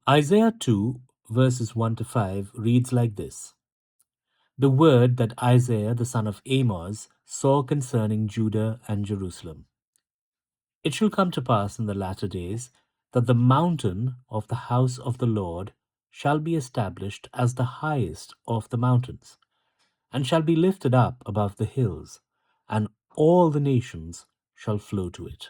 Isaiah 2, verses 1 to 5 reads like this: The word that Isaiah the son of Amos saw concerning Judah and Jerusalem. It shall come to pass in the latter days that the mountain of the house of the Lord shall be established as the highest of the mountains, and shall be lifted up above the hills, and all the nations shall flow to it.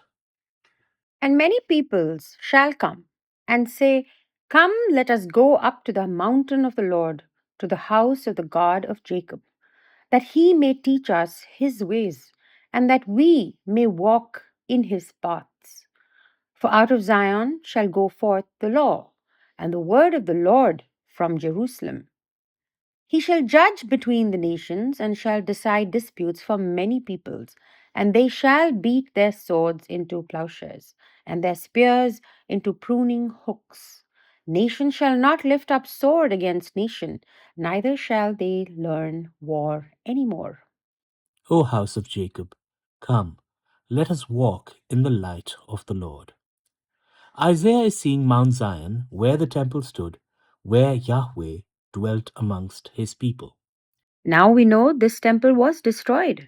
And many peoples shall come and say, Come, let us go up to the mountain of the Lord, to the house of the God of Jacob, that he may teach us his ways, and that we may walk in his paths. For out of Zion shall go forth the law, and the word of the Lord from Jerusalem. He shall judge between the nations, and shall decide disputes for many peoples, and they shall beat their swords into plowshares, and their spears into pruning hooks. Nation shall not lift up sword against nation, neither shall they learn war any more. O house of Jacob, come, let us walk in the light of the Lord. Isaiah is seeing Mount Zion, where the temple stood, where Yahweh dwelt amongst his people. Now we know this temple was destroyed.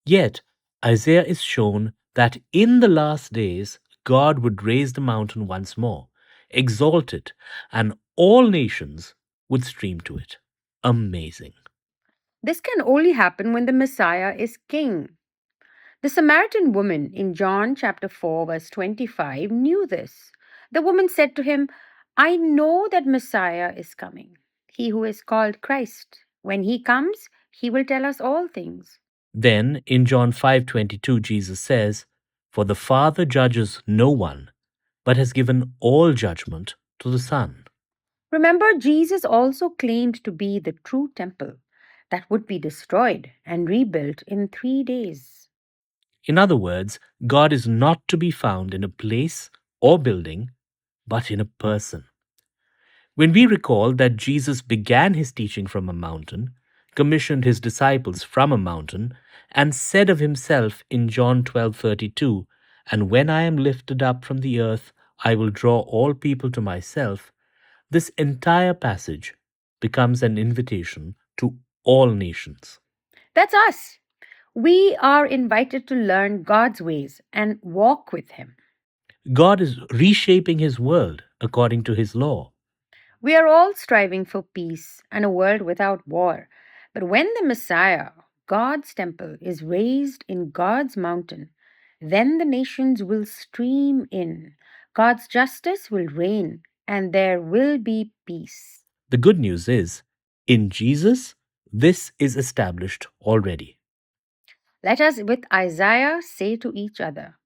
Yet, Isaiah is shown that in the last days, God would raise the mountain once more, exalt it, and all nations would stream to it. Amazing. This can only happen when the Messiah is king. The Samaritan woman in John chapter 4, verse 25 knew this. The woman said to him, I know that Messiah is coming, he who is called Christ. When he comes, he will tell us all things. Then in John 5:22 Jesus says, "For the Father judges no one, but has given all judgment to the Son." Remember, Jesus also claimed to be the true temple that would be destroyed and rebuilt in 3 days. In other words, God is not to be found in a place or building, but in a person. When we recall that Jesus began his teaching from a mountain, commissioned his disciples from a mountain, and said of himself in John 12:32, "And when I am lifted up from the earth, I will draw all people to myself," this entire passage becomes an invitation to all nations. That's us. We are invited to learn God's ways and walk with him. God is reshaping his world according to his law. We are all striving for peace and a world without war. But when the Messiah, God's temple, is raised in God's mountain, then the nations will stream in. God's justice will reign, and there will be peace. The good news is, in Jesus, this is established already. Let us, with Isaiah, say to each other,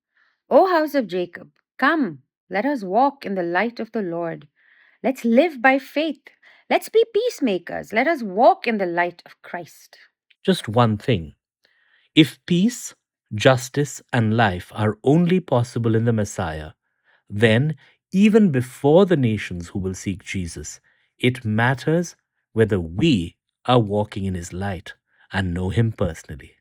O house of Jacob, come, let us walk in the light of the Lord. Let's live by faith. Let's be peacemakers. Let us walk in the light of Christ. Just one thing: if peace, justice, and life are only possible in the Messiah, then even before the nations who will seek Jesus, it matters whether we are walking in his light and know him personally.